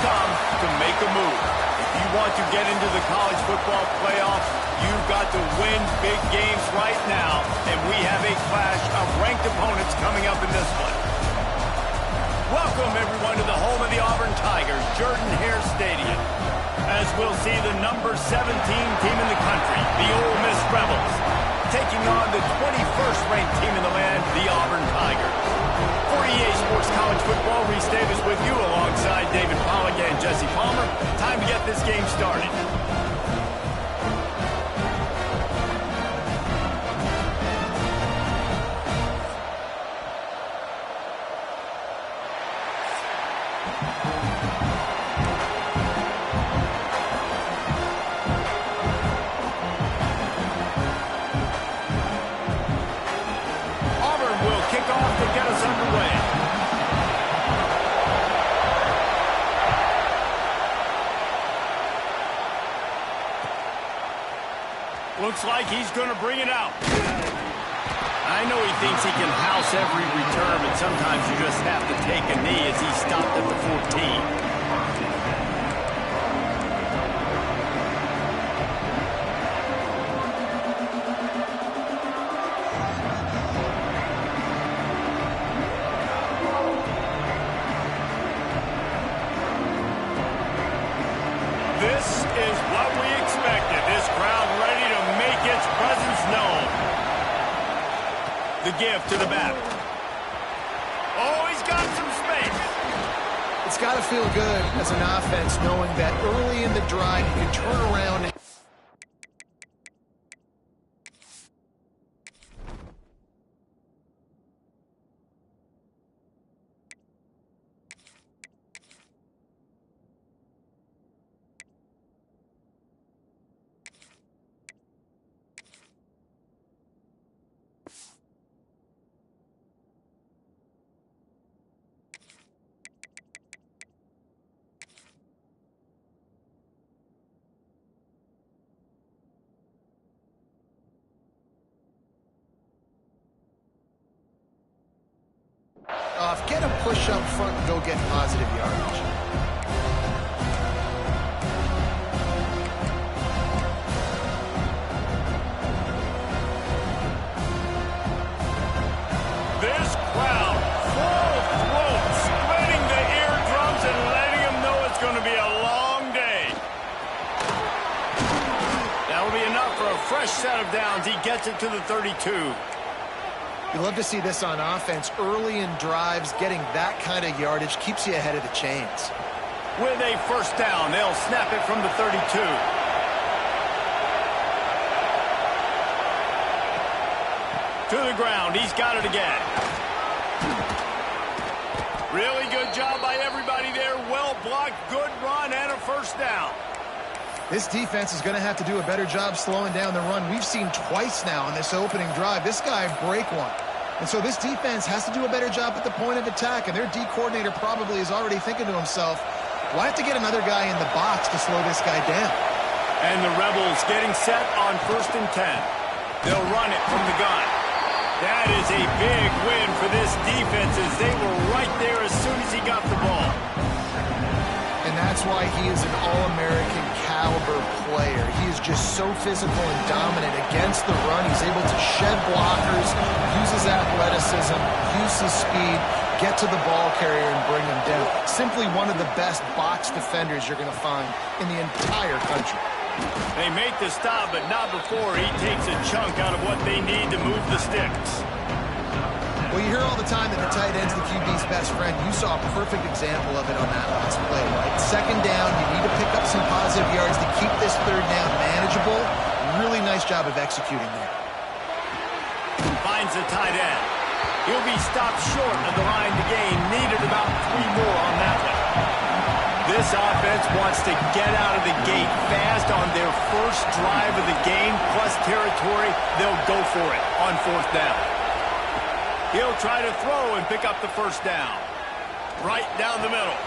come to make a move. If you want to get into the college football playoff, you've got to win big games right now, and we have a clash of ranked opponents coming up in this one. Welcome, everyone, to the home of the Auburn Tigers, Jordan-Hare Stadium, as we'll see the number 17 team in the country, the Ole Miss Rebels, taking on the 21st ranked team in the land, the Auburn Tigers. For EA Sports College Football, Reese Davis with you alongside David Pollack and Jesse Palmer. Time to get this game started. Looks like he's going to bring it out. I know he thinks he can house every return, but sometimes you just have to take a knee as he stopped at the 14. This is what we expected. This crowd ready to make its presence known. The give to the back. Oh, he's got some space. It's got to feel good as an offense knowing that early in the drive you can turn around. Get a push up front and go get positive yardage. This crowd full throat, splitting the eardrums and letting them know it's going to be a long day. That will be enough for a fresh set of downs. He gets it to the 32. You love to see this on offense. Early in drives, getting that kind of yardage keeps you ahead of the chains. With a first down, they'll snap it from the 32. To the ground, he's got it again. Really good job by everybody there. Well blocked, good run, and a first down. This defense is going to have to do a better job slowing down the run. We've seen twice now in this opening drive. This guy break one. And so this defense has to do a better job at the point of attack. And their D coordinator probably is already thinking to himself, we'll have to get another guy in the box to slow this guy down. And the Rebels getting set on 1st and 10. They'll run it from the gun. That is a big win for this defense as they were right there as soon as he got the ball. And that's why he is an All-American caliber player. He is just so physical and dominant against the run. He's able to shed blockers, use his athleticism, use his speed, get to the ball carrier and bring him down. Simply one of the best box defenders you're going to find in the entire country. They make the stop, but not before he takes a chunk out of what they need to move the sticks. Well, you hear all the time that the tight end's the QB's best friend. You saw a perfect example of it on that last play, right? Second down, you need to pick up some positive yards to keep this third down manageable. Really nice job of executing there. Finds the tight end. He'll be stopped short of the line to gain. Needed about 3 more on that one. This offense wants to get out of the gate fast on their first drive of the game, plus territory. They'll go for it on 4th down. He'll try to throw and pick up the first down. Right down the middle.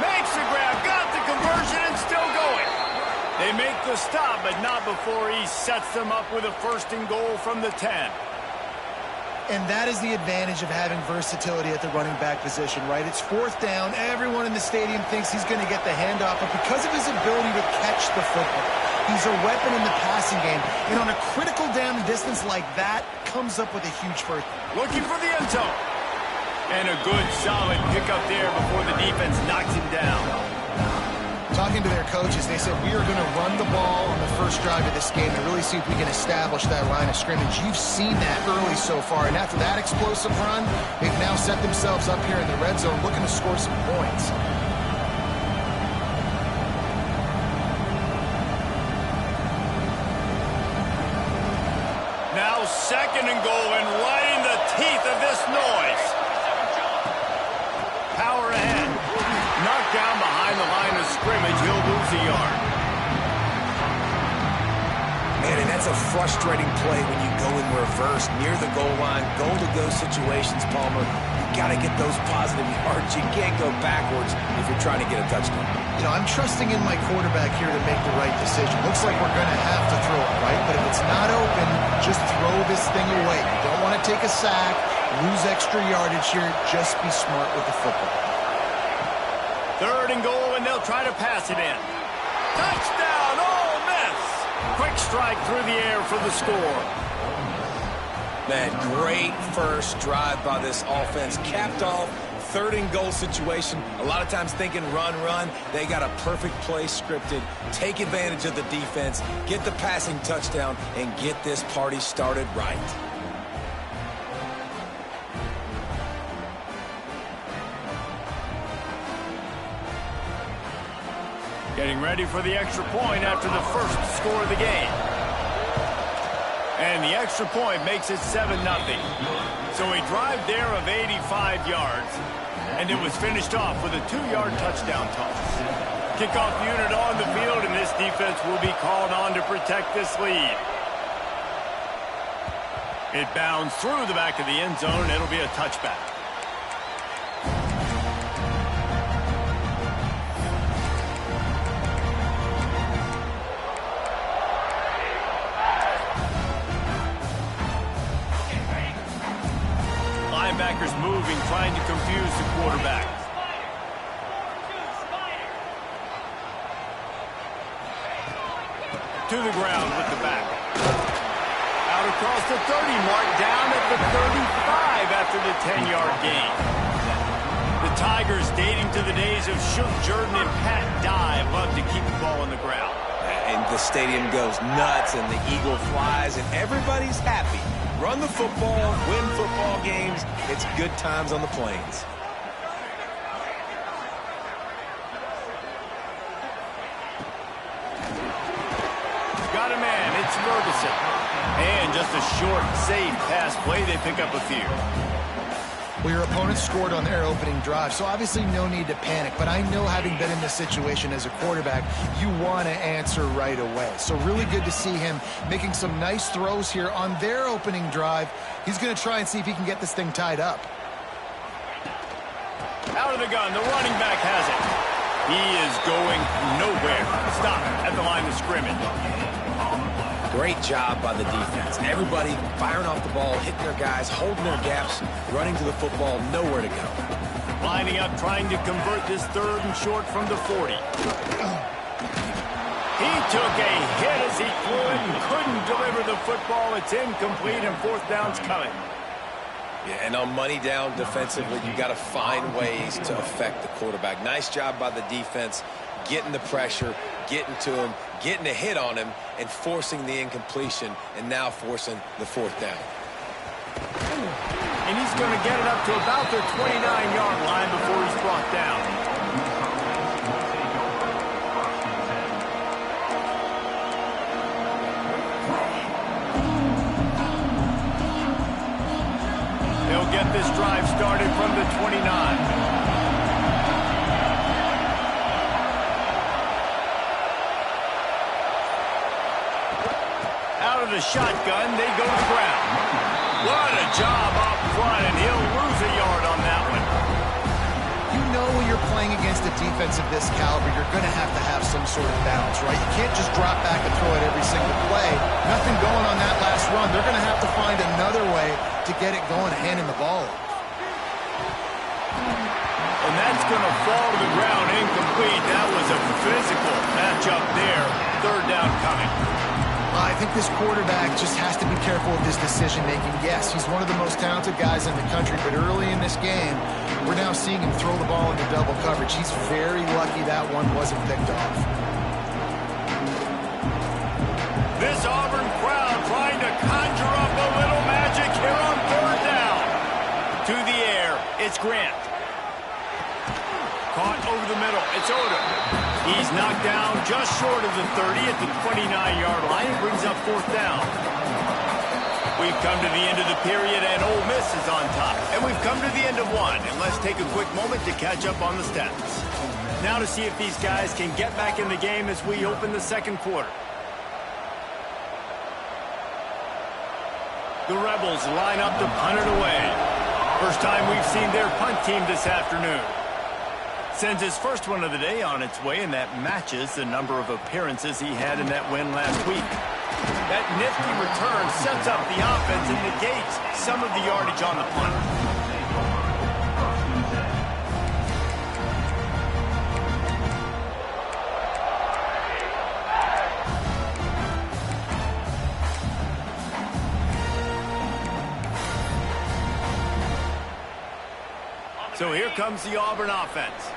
Makes the grab, got the conversion, and still going. They make the stop, but not before he sets them up with a 1st and goal from the 10. And that is the advantage of having versatility at the running back position, right? It's fourth down. Everyone in the stadium thinks he's going to get the handoff, but because of his ability to catch the football, he's a weapon in the passing game. And on a critical down and distance like that, comes up with a huge first. Looking for the end zone. And a good, solid pickup there before the defense knocks him down. Talking to their coaches, they said, we are going to run the ball on the first drive of this game and really see if we can establish that line of scrimmage. You've seen that early so far, and after that explosive run, they've now set themselves up here in the red zone looking to score some points. Now second and goal, and right in the teeth of this noise. Power ahead. Knocked down behind the line of scrimmage. He'll lose a yard. Man, and that's a frustrating play when you go in reverse near the goal line. Goal-to-go situations, Palmer. You got to get those positive yards. You can't go backwards if you're trying to get a touchdown. You know, I'm trusting in my quarterback here to make the right decision. Looks like we're going to have to throw it, right? But if it's not open, just throw this thing away. You don't want to take a sack, lose extra yardage here. Just be smart with the football. Third and goal, and they'll try to pass it in. Touchdown, Ole Miss! Quick strike through the air for the score. Man, great first drive by this offense. Capped off, third and goal situation. A lot of times thinking run, run. They got a perfect play scripted. Take advantage of the defense, get the passing touchdown, and get this party started right. Getting ready for the extra point after the first score of the game. And the extra point makes it 7-0. So a drive there of 85 yards. And it was finished off with a 2-yard touchdown toss. Kickoff unit on the field, and this defense will be called on to protect this lead. It bounds through the back of the end zone, and it'll be a touchback. Linebackers moving, trying to confuse the quarterback. To the ground with the back. Out across the 30 mark, down at the 35 after the 10-yard gain. The Tigers, dating to the days of Shook Jordan and Pat Dye, love to keep the ball on the ground. And the stadium goes nuts, and the eagle flies, and everybody's happy. Run the football, win football games. It's good times on the plains. Got a man, it's Ferguson. And just a short, safe pass play, they pick up a few. Well, your opponent scored on their opening drive, so obviously no need to panic. But I know, having been in this situation as a quarterback, you want to answer right away. So really good to see him making some nice throws here on their opening drive. He's going to try and see if he can get this thing tied up. Out of the gun, the running back has it. He is going nowhere. Stop at the line of scrimmage. Great job by the defense. Everybody firing off the ball, hitting their guys, holding their gaps, running to the football, nowhere to go. Lining up, trying to convert this third and short from the 40. He took a hit as he threw it and couldn't deliver the football. It's incomplete, and fourth down's coming. Yeah, and on money down defensively, you got to find ways to affect the quarterback. Nice job by the defense, getting the pressure, getting to him, getting a hit on him, and forcing the incompletion, and now forcing the fourth down. And he's going to get it up to about the 29-yard line before he's brought down. They'll get this drive started from the 29. Out of the shotgun, they go to the ground. What a job up front, and he'll lose a yard on that one. You know, when you're playing against a defense of this caliber, you're going to have some sort of balance, right? You can't just drop back and throw it every single play. Nothing going on that last run. They're going to have to find another way to get it going, handing the ball off. And that's going to fall to the ground incomplete. That was a physical matchup there. Third down coming. I think this quarterback just has to be careful with his decision-making. Yes, he's one of the most talented guys in the country, but early in this game, we're now seeing him throw the ball into double coverage. He's very lucky that one wasn't picked off. This Auburn crowd trying to conjure up a little magic here on third down. To the air, it's Grant. Caught over the middle, it's Odom. He's knocked down just short of the 30 at the 29-yard line. It brings up fourth down. We've come to the end of the period, and Ole Miss is on top. And we've come to the end of one. And let's take a quick moment to catch up on the stats. Now to see if these guys can get back in the game as we open the second quarter. The Rebels line up to punt it away. First time we've seen their punt team this afternoon. Sends his first one of the day on its way, and that matches the number of appearances he had in that win last week. That nifty return sets up the offense and negates some of the yardage on the punt. So here comes the Auburn offense.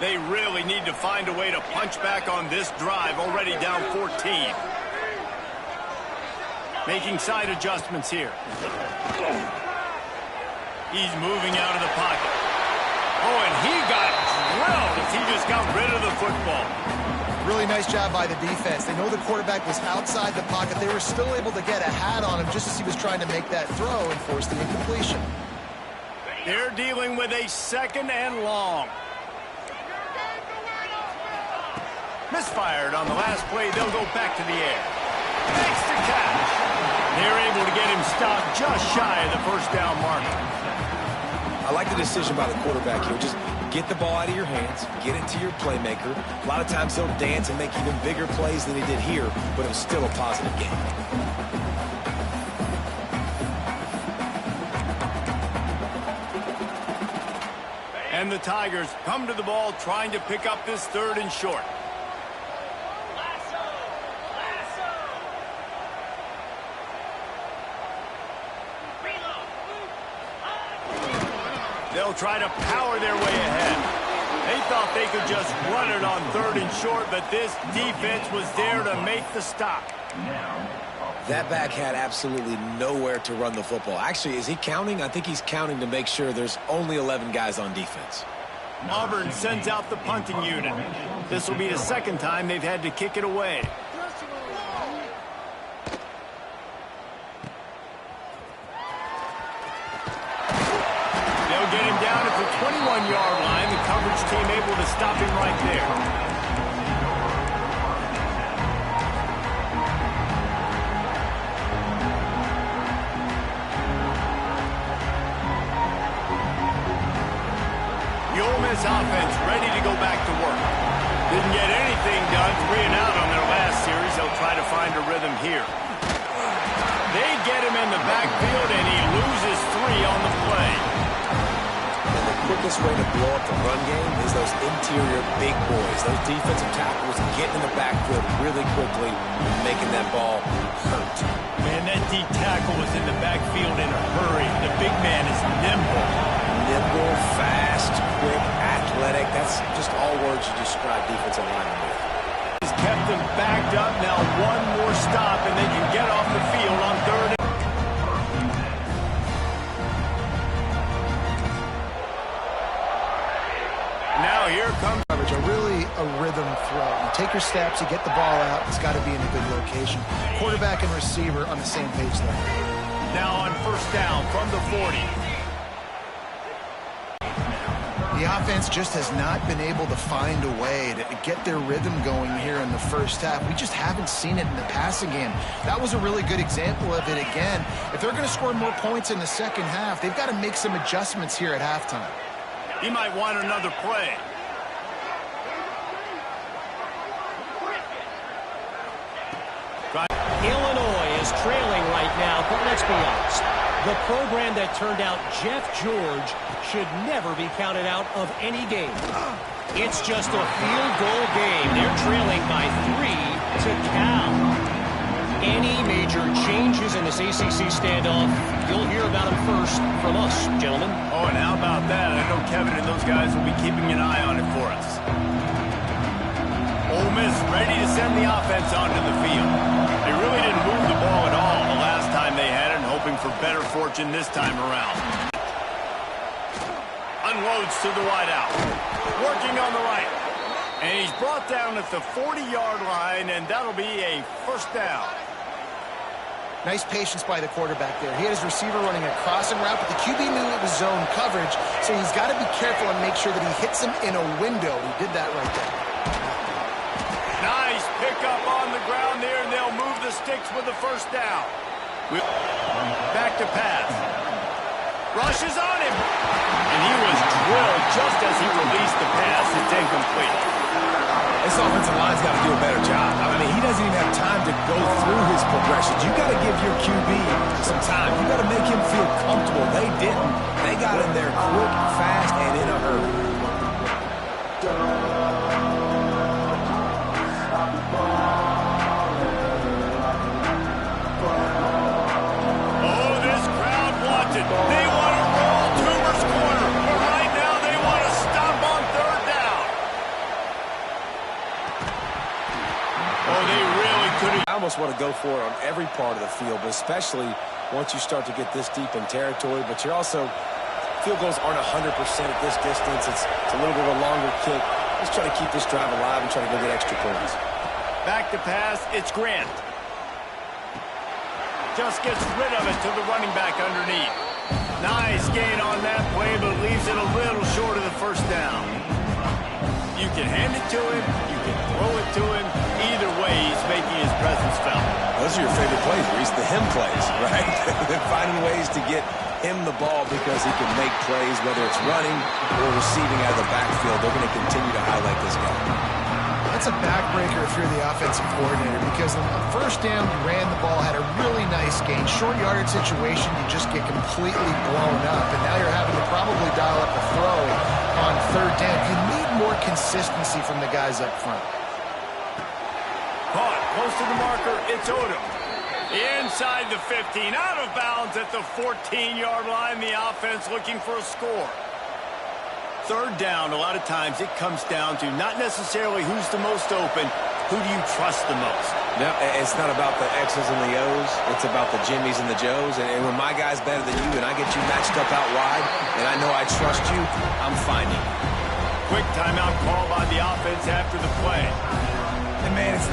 They really need to find a way to punch back on this drive, already down 14. Making side adjustments here. He's moving out of the pocket. Oh, and he got drilled as he just got rid of the football. Really nice job by the defense. They know the quarterback was outside the pocket. They were still able to get a hat on him just as he was trying to make that throw and force the incompletion. They're dealing with a second and long. Misfired on the last play. They'll go back to the air. Makes the catch. They're able to get him stopped just shy of the first down marker. I like the decision by the quarterback here. Just get the ball out of your hands, get it to your playmaker. A lot of times he'll dance and make even bigger plays than he did here, but it was still a positive game. And the Tigers come to the ball trying to pick up this third and short. They'll try to power their way ahead. They thought they could just run it on third and short, but this defense was there to make the stop. That back had absolutely nowhere to run the football. Actually, is he counting? I think he's counting to make sure there's only 11 guys on defense. Auburn sends out the punting unit. This will be the second time they've had to kick it away. They'll get him down at the 21-yard line. The coverage team able to stop him right there. The Ole Miss offense ready to go back to work. Didn't get anything done, 3 and out on their last series. They'll try to find a rhythm here. They get him in the backfield, and he loses 3 on the play. And the quickest way to blow up the run game is those interior big boys, those defensive tackles getting in the backfield really quickly and making that ball hurt. Man, that deep tackle was in the backfield in a hurry. The big man is nimble. Nimble, fast, quick, athletic. That's just all words you describe defensive linemen with. He's kept them backed up. Now one more stop, and they can get off the field on third. Now here comes Coverage, a rhythm throw. You take your steps, you get the ball out. It's got to be in a good location. Quarterback and receiver on the same page there. now on first down from the 40. The offense just has not been able to find a way to get their rhythm going here in the first half. We just haven't seen it in the passing game. That was a really good example of it again. If they're going to score more points in the second half, they've got to make some adjustments here at halftime. He might want another play. Illinois is trailing right now, but let's be honest. The program that turned out Jeff George should never be counted out of any game. It's just a field goal game. They're trailing by 3 to Cal. Any major changes in this ACC standoff, you'll hear about them first from us, gentlemen. Oh, and how about that? I know Kevin and those guys will be keeping an eye on it for us. Ole Miss ready to send the offense onto the field. They really didn't move the ball at all the last time they had it, and hoping for better fortune this time around. Unloads to the wideout. Working on the right. And he's brought down at the 40-yard line, and that'll be a first down. Nice patience by the quarterback there. He had his receiver running a crossing route, but the QB knew it was zone coverage, so he's got to be careful and make sure that he hits him in a window. He did that right there. Nice pickup on the ground there, and they'll move the sticks with the first down. Back to pass. Rushes on him. And he was drilled just as he released the pass. It's incomplete. This offensive line's got to do a better job. I mean, he doesn't even have time to go through his progressions. You got to give your QB some time. You got to make him feel comfortable. They didn't. They got in there quick, fast, and in a hurry. Oh, this crowd wants it. They want to roll Toomer's corner. But right now, they want to stop on third down. Oh, they really could have. I almost want to go for it on every part of the field, but especially once you start to get this deep in territory. But you're also, field goals aren't 100% at this distance. It's a little bit of a longer kick. Let's try to keep this drive alive and try to go get extra points. Back to pass. It's Grant. Just gets rid of it to the running back underneath. Nice gain on that play, but leaves it a little short of the first down. You can hand it to him. You can throw it to him. Either way, he's making his presence felt. Those are your favorite plays, Reese, the him plays, right? They're finding ways to get him the ball because he can make plays, whether it's running or receiving out of the backfield. They're going to continue to highlight this guy. That's a backbreaker if you're the offensive coordinator, because on first down, you ran the ball, had a really nice gain. Short yardage situation, you just get completely blown up, and now you're having to probably dial up a throw on third down. You need more consistency from the guys up front. Caught close to the marker. It's Odom. Inside the 15, out of bounds at the 14-yard line. The offense looking for a score. Third down, a lot of times it comes down to not necessarily who's the most open, who do you trust the most? No, it's not about the X's and the O's. It's about the Jimmies and the Joes. And when my guy's better than you and I get you matched up out wide and I know I trust you, I'm finding you. Quick timeout call by the offense after the play. And man, it's